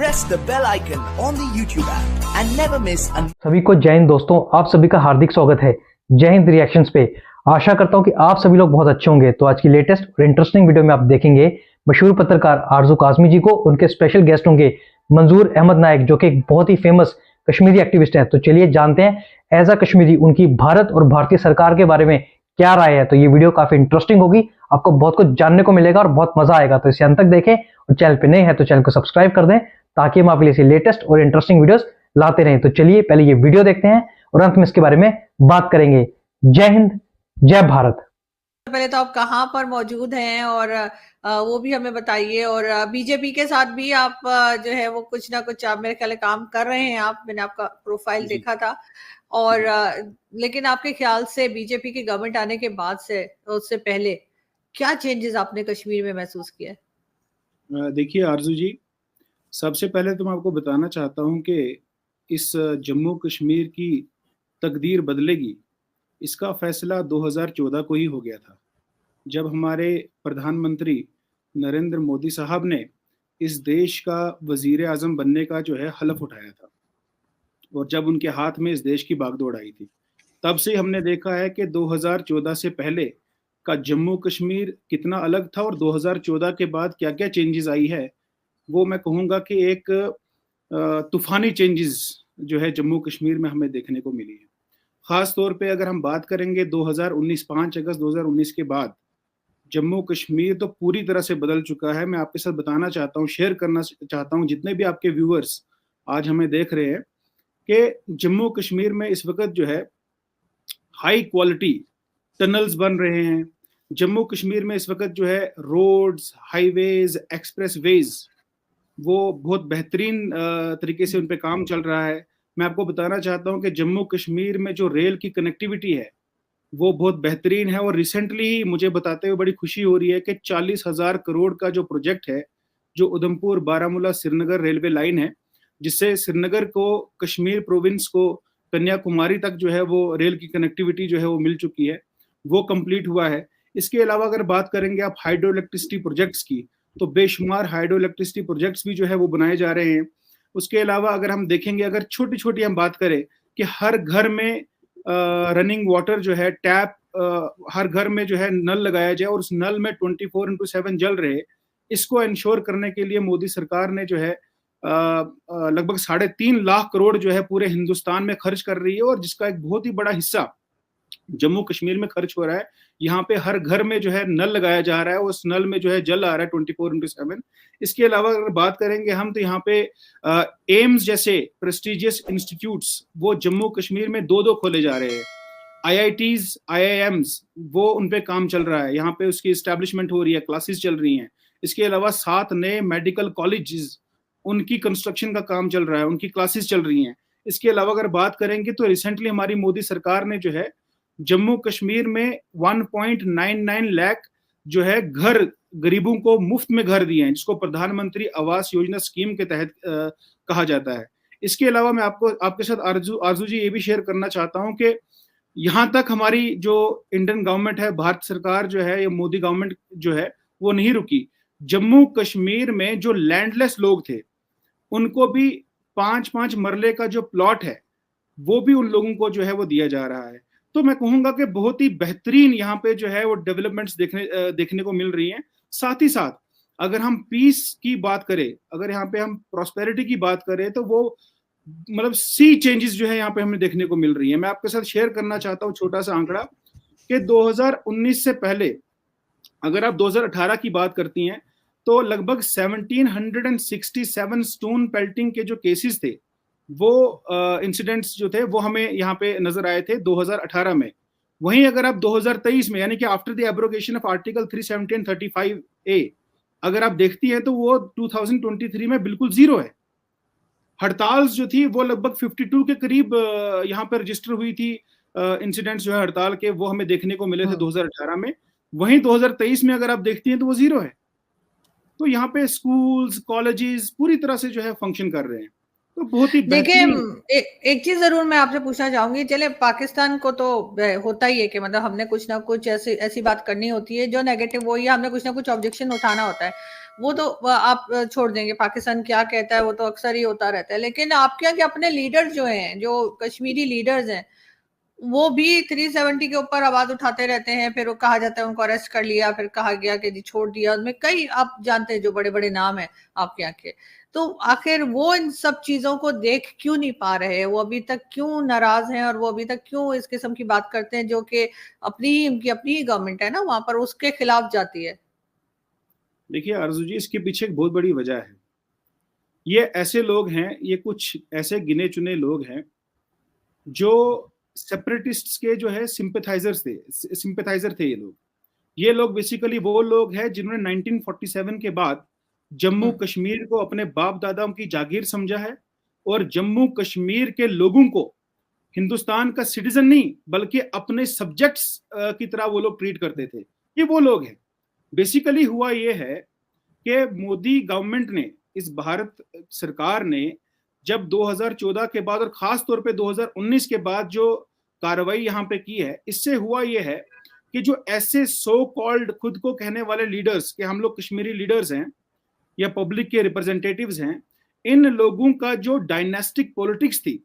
press the bell icon on the YouTube app and never miss an सभी को जय हिंद दोस्तों, आप सभी का हार्दिक स्वागत है जय हिंद रिएक्शंस पे। आशा करता हूं कि आप सभी लोग बहुत अच्छे होंगे। तो आज की लेटेस्ट और इंटरेस्टिंग वीडियो में आप देखेंगे मशहूर पत्रकार आरजू काज़मी जी को। उनके स्पेशल गेस्ट होंगे मंजूर अहमद नायक, जो कि एक बहुत ही फेमस कश्मीरी एक्टिविस्ट हैं। तो चलिए जानते हैं एज अ कश्मीरी उनकी भारत और भारतीय सरकार के बारे में क्या राय है। तो ये वीडियो काफी इंटरेस्टिंग होगी, आपको बहुत कुछ जानने को मिलेगा और बहुत मजा आएगा। तो इसे अंत तक देखें और चैनल पे नए हैं तो चैनल को सब्सक्राइब कर दें, ताकि हम आपके लिए लेटेस्ट और इंटरेस्टिंग वीडियोस लाते रहें। तो चलिए पहले ये वीडियो देखते हैं और अंत में इसके बारे में बात करेंगे। जय हिंद, जय भारत। पहले तो आप कहाँ पर मौजूद हैं और वो भी हमें बताइए। और बीजेपी के साथ भी आप जो है वो कुछ ना कुछ आप मेरे ख्याल काम कर रहे हैं। मैंने आपका प्रोफाइल देखा था। और लेकिन आपके ख्याल से बीजेपी की गवर्नमेंट आने के बाद से उससे पहले क्या चेंजेस आपने कश्मीर में महसूस किया? देखिए आरजू जी, सबसे पहले तो मैं आपको बताना चाहता हूं कि इस जम्मू कश्मीर की तकदीर बदलेगी, इसका फैसला 2014 को ही हो गया था, जब हमारे प्रधानमंत्री नरेंद्र मोदी साहब ने इस देश का वजीर आजम बनने का जो है हलफ उठाया था, और जब उनके हाथ में इस देश की बागडोर आई थी, तब से हमने देखा है कि 2014 से पहले का जम्मू कश्मीर कितना अलग था और 2014 के बाद क्या क्या चेंजेस आई है। वो मैं कहूँगा कि एक तूफानी चेंजेस जो है जम्मू कश्मीर में हमें देखने को मिली है। ख़ास तौर पे अगर हम बात करेंगे 2019 5 अगस्त 2019 के बाद जम्मू कश्मीर तो पूरी तरह से बदल चुका है। मैं आपके साथ बताना चाहता हूँ, शेयर करना चाहता हूँ, जितने भी आपके व्यूअर्स आज हमें देख रहे हैं, कि जम्मू कश्मीर में इस वक्त जो है हाई क्वालिटी टनल्स बन रहे हैं। जम्मू कश्मीर में इस वक्त जो है रोड्स, हाईवेज, एक्सप्रेसवेज वो बहुत बेहतरीन तरीके से उन पे काम चल रहा है। मैं आपको बताना चाहता हूं कि जम्मू कश्मीर में जो रेल की कनेक्टिविटी है वो बहुत बेहतरीन है। और रिसेंटली मुझे बताते हुए बड़ी खुशी हो रही है कि 40,000 करोड़ का जो प्रोजेक्ट है, जो उधमपुर बारामूला श्रीनगर रेलवे लाइन है, जिससे श्रीनगर को, कश्मीर प्रोविंस को कन्याकुमारी तक जो है वो रेल की कनेक्टिविटी जो है वो मिल चुकी है, वो कंप्लीट हुआ है। इसके अलावा अगर बात करेंगे आप हाइड्रो इलेक्ट्रिसिटी प्रोजेक्ट्स की, तो बेशुमार हाइड्रो इलेक्ट्रिसिटी प्रोजेक्ट्स भी जो है वो बनाए जा रहे हैं। उसके अलावा अगर हम देखेंगे, अगर छोटी छोटी हम बात करें कि हर घर में रनिंग वाटर जो है, टैप हर घर में जो है नल लगाया जाए और उस नल में 24/7 जल रहे, इसको इंश्योर करने के लिए मोदी सरकार ने जो है लगभग 3.5 लाख करोड़ जो है पूरे हिंदुस्तान में खर्च कर रही है, और जिसका एक बहुत ही बड़ा हिस्सा जम्मू कश्मीर में खर्च हो रहा है। यहाँ पे हर घर में जो है नल लगाया जा रहा है, उस नल में जो है जल आ रहा है 24/7। इसके अलावा अगर बात करेंगे हम, तो यहाँ पे एम्स जैसे प्रेस्टिजियस इंस्टीट्यूट्स वो जम्मू कश्मीर में 2 खोले जा रहे हैं। IITs, IIMs वो उन पे काम चल रहा है, यहाँ पे उसकी एस्टेब्लिशमेंट हो रही है, क्लासेस चल रही हैं। इसके अलावा 7 नए मेडिकल कॉलेजेस, उनकी कंस्ट्रक्शन का काम चल रहा है, उनकी क्लासेस चल रही हैं। इसके अलावा अगर बात करेंगे तो रिसेंटली हमारी मोदी सरकार ने जो है जम्मू कश्मीर में 1.99 लाख जो है घर गरीबों को मुफ्त में घर दिए हैं, जिसको प्रधानमंत्री आवास योजना स्कीम के तहत कहा जाता है। इसके अलावा मैं आपके साथ आरजू जी ये भी शेयर करना चाहता हूं कि यहाँ तक हमारी जो इंडियन गवर्नमेंट है, भारत सरकार जो है, ये मोदी गवर्नमेंट जो है वो नहीं रुकी। जम्मू कश्मीर में जो लैंडलेस लोग थे उनको भी 5-5 मरले का जो प्लॉट है वो भी उन लोगों को जो है वो दिया जा रहा है। तो मैं कहूंगा कि बहुत ही बेहतरीन यहाँ पे जो है वो डेवलपमेंट्स देखने को मिल रही हैं। साथ ही साथ अगर हम पीस की बात करें, अगर यहाँ पे हम प्रॉस्पेरिटी की बात करें, तो वो मतलब सी चेंजेस जो है यहाँ पे हमें देखने को मिल रही है। मैं आपके साथ शेयर करना चाहता हूँ छोटा सा आंकड़ा कि 2019 से पहले अगर आप 2018 की बात करती हैं, तो लगभग 1767 स्टोन पेल्टिंग के जो केसेस थे, वो इंसिडेंट्स जो थे वो हमें यहाँ पे नजर आए थे 2018 में। वहीं अगर आप 2023 में, यानी कि after the abrogation of article 370 and 35A अगर आप देखती हैं, तो वो 2023 में बिल्कुल जीरो है। हड़ताल जो थी वो लगभग 52 के करीब यहाँ पर रजिस्टर हुई थी इंसिडेंट्स जो है हड़ताल के, वो हमें देखने को मिले थे 2018 में। वहीं 2023 में अगर आप देखती हैं तो वो जीरो है। तो यहाँ पे स्कूल्स, कॉलेजेस पूरी तरह से जो है फंक्शन कर रहे हैं। तो बहुत ही देखिए, एक चीज जरूर मैं आपसे पूछना चाहूंगी। चले, पाकिस्तान को तो होता ही है कि मतलब हमने कुछ ना कुछ ऐसी बात करनी होती है जो नेगेटिव, वो ही हमने कुछ ना कुछ ऑब्जेक्शन उठाना होता है। वो तो आप छोड़ देंगे, पाकिस्तान क्या कहता है वो तो अक्सर ही होता रहता है, लेकिन आपके यहाँ के अपने लीडर जो हैं, जो कश्मीरी लीडर्स हैं, वो भी 370 के ऊपर आवाज उठाते रहते हैं, फिर वो कहा जाता है उनको अरेस्ट कर लिया, फिर कहा गया कि जी छोड़ दिया। उनमें कई आप जानते हैं जो बड़े बड़े नाम है आपके यहाँ के, तो आखिर वो इन सब चीजों को देख क्यों नहीं पा रहे, वो अभी तक क्यों नाराज हैं, और वो अभी तक क्यों इस किस्म की बात करते हैं जो कि उनकी अपनी ही गवर्नमेंट है ना वहां पर, उसके खिलाफ जाती है। देखिए आरजू जी, इसके पीछे एक बहुत बड़ी वजह है। ये ऐसे लोग हैं, ये कुछ ऐसे गिने चुने लोग हैं जो सेपरेटिस्ट्स के जो है सिंपैथाइजर थे। ये लोग बेसिकली वो लोग हैं जिन्होंने 1947 के बाद जम्मू कश्मीर को अपने बाप दादाओं की जागीर समझा है, और जम्मू कश्मीर के लोगों को हिंदुस्तान का सिटीजन नहीं बल्कि अपने सब्जेक्ट्स की तरह वो लोग ट्रीट करते थे। ये वो लोग हैं। बेसिकली हुआ ये है कि मोदी गवर्नमेंट ने, इस भारत सरकार ने जब 2014 के बाद और खास तौर पे 2019 के बाद जो कार्रवाई यहाँ पे की है, इससे हुआ ये है कि जो ऐसे सो कॉल्ड खुद को कहने वाले लीडर्स कि हम लोग कश्मीरी लीडर्स हैं या पब्लिक के रिप्रेजेंटेटिव्स हैं, इन लोगों का जो डायनेस्टिक पॉलिटिक्स थी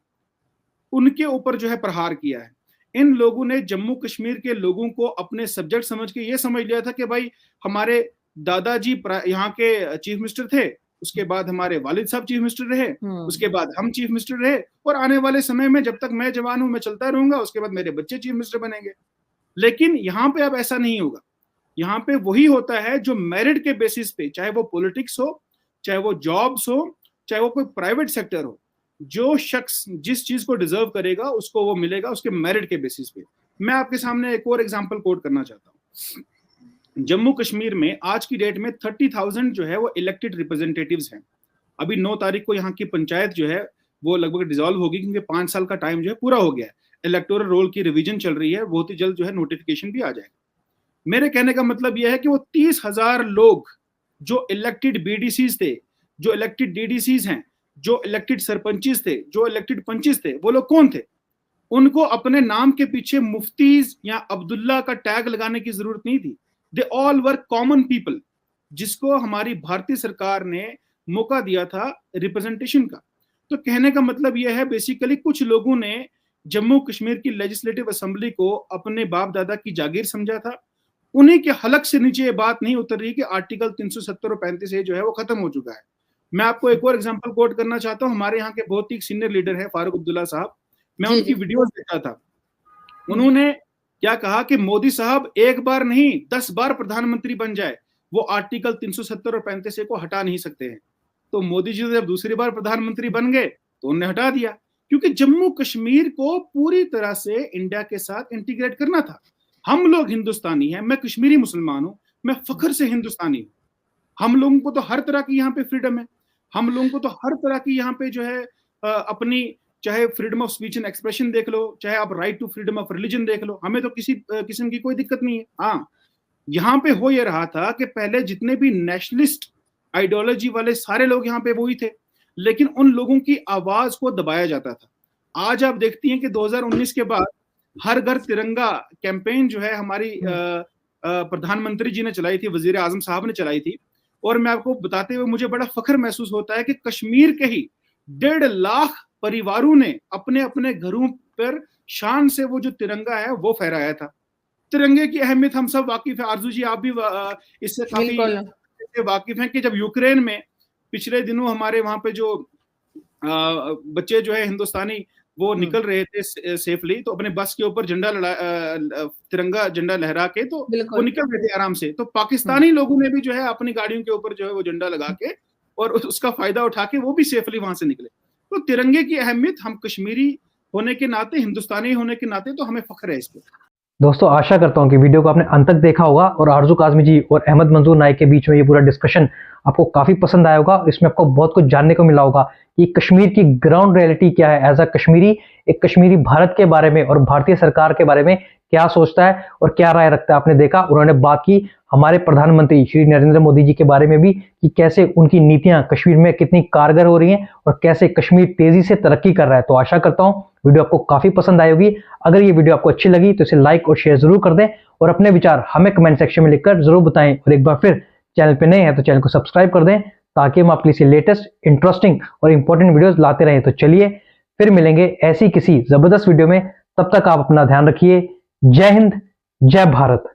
उनके ऊपर जो है प्रहार किया है। इन लोगों ने जम्मू कश्मीर के लोगों को अपने सब्जेक्ट समझ के ये समझ लिया था कि भाई हमारे दादाजी यहाँ के चीफ मिनिस्टर थे, उसके बाद हमारे वालिद साहब चीफ मिनिस्टर रहे, उसके बाद हम चीफ मिनिस्टर रहे, और आने वाले समय में जब तक मैं जवान हूं मैं चलता रहूंगा, उसके बाद मेरे बच्चे चीफ मिनिस्टर बनेंगे। लेकिन यहाँ पे अब ऐसा नहीं होगा। यहाँ पे वही होता है जो मेरिट के बेसिस पे, चाहे वो पॉलिटिक्स हो, चाहे वो जॉब्स हो, चाहे वो कोई प्राइवेट सेक्टर हो, जो शख्स जिस चीज को डिजर्व करेगा उसको वो मिलेगा उसके मेरिट के बेसिस पे। मैं आपके सामने एक और एग्जांपल कोट करना चाहता हूँ। जम्मू कश्मीर में आज की डेट में 30,000 जो है वो इलेक्टेड रिप्रेजेंटेटिव्स हैं। अभी 9 तारीख को यहाँ की पंचायत जो है वो लगभग डिसॉल्व होगी, क्योंकि 5 साल का टाइम जो है पूरा हो गया है। इलेक्टोरल रोल की रिवीजन चल रही है, बहुत ही जल्द जो है नोटिफिकेशन भी आ जाएगा। मेरे कहने का मतलब यह है कि वो 30,000 लोग जो इलेक्टेड बीडीसीज थे, जो इलेक्टेड डीडीसीज हैं, जो इलेक्टेड सरपंचिस थे, जो इलेक्टेड पंचिस थे, वो लोग कौन थे? उनको अपने नाम के पीछे मुफ्तीज या अब्दुल्ला का टैग लगाने की जरूरत नहीं थी। They all were common people, जिसको हमारी भारतीय सरकार ने मौका दिया था रिप्रेजेंटेशन का। तो कहने का मतलब यह है बेसिकली कुछ लोगों ने जम्मू कश्मीर की लेजिस्लेटिव असेंबली को अपने बाप दादा की जागीर समझा था। उन्हीं के हलक से नीचे ये बात नहीं उतर रही कि आर्टिकल 370 और 35 जो है वो खत्म हो चुका है। मैं आपको एक और एग्जांपल कोट करना चाहता हूं। हमारे यहाँ के बहुत ही सीनियर लीडर है फारूक अब्दुल्ला साहब, मैं उनकी वीडियोस देखा था। उन्होंने क्या कहा कि मोदी साहब एक बार नहीं 10 बार प्रधानमंत्री बन जाए, वो आर्टिकल 370 और 35 को हटा नहीं सकते हैं। तो मोदी जी जब दूसरी बार प्रधानमंत्री बन गए तो उन्होंने हटा दिया, क्योंकि जम्मू कश्मीर को पूरी तरह से इंडिया के साथ इंटीग्रेट करना था। हम लोग हिंदुस्तानी हैं, मैं कश्मीरी मुसलमान हूं, मैं फख्र से हिंदुस्तानी हूं। हम लोगों को तो हर तरह की यहाँ पे फ्रीडम है, हम लोगों को तो हर तरह की यहाँ पे जो है अपनी, चाहे freedom of speech and expression देख लो, चाहे आप right to freedom of religion देख लो, हमें तो किसी किस्म की कोई दिक्कत नहीं है। हाँ, यहाँ पे हो ये रहा था कि पहले जितने भी नेशनलिस्ट आइडियोलॉजी वाले सारे लोग यहाँ पे वही थे, लेकिन उन लोगों की आवाज को दबाया जाता था। आज आप देखती हैं कि 2019 के बाद हर घर तिरंगा कैंपेन जो है हमारी प्रधानमंत्री जी ने चलाई थी, वजीर आजम साहब ने चलाई थी। और मैं आपको बताते हुए मुझे बड़ा फख्र महसूस होता है कि कश्मीर के ही 1.5 लाख परिवारों ने अपने अपने घरों पर शान से वो जो तिरंगा है वो फहराया था। तिरंगे की अहमियत हम सब वाकिफ है, आरजू जी आप भी इससे काफी वाकिफ हैं कि जब यूक्रेन में पिछले दिनों हमारे वहां पे जो बच्चे जो है हिंदुस्तानी वो निकल रहे थे सेफली, तो अपने बस के ऊपर तिरंगा झंडा लहरा के तो वो निकल रहे थे आराम से। तो पाकिस्तानी लोगों ने भी जो है अपनी गाड़ियों के ऊपर जो है वो झंडा लगा के और उसका फायदा उठा के वो भी सेफली वहां से निकले। तो तिरंगे की अहमियत, हम कश्मीरी होने के नाते, हिंदुस्तानी होने के नाते, तो हमें फख्र है इस पर। दोस्तों आशा करता हूं कि वीडियो को आपने अंत तक देखा होगा और आरजू काज़मी जी और अहमद मंजूर नाइक के बीच में ये पूरा डिस्कशन आपको काफी पसंद आया होगा। इसमें आपको बहुत कुछ जानने को मिला होगा कि कश्मीर की ग्राउंड रियलिटी क्या है, एज अ कश्मीरी, एक कश्मीरी भारत के बारे में और भारतीय सरकार के बारे में क्या सोचता है और क्या राय रखता है। आपने देखा, उन्होंने बात की हमारे प्रधानमंत्री श्री नरेंद्र मोदी जी के बारे में भी कि कैसे उनकी नीतियां कश्मीर में कितनी कारगर हो रही हैं और कैसे कश्मीर तेजी से तरक्की कर रहा है। तो आशा करता हूं वीडियो आपको काफी पसंद आई होगी। अगर ये वीडियो आपको अच्छी लगी तो इसे लाइक और शेयर जरूर कर दें और अपने विचार हमें कमेंट सेक्शन में लिखकर जरूर बताएं। और एक बार फिर चैनल पे नए हैं तो चैनल को सब्सक्राइब कर दें ताकि हम आपके लिए लेटेस्ट इंटरेस्टिंग और इंपॉर्टेंट वीडियोस लाते रहें। तो चलिए फिर मिलेंगे ऐसी किसी जबरदस्त वीडियो में, तब तक आप अपना ध्यान रखिए। जय हिंद, जय भारत।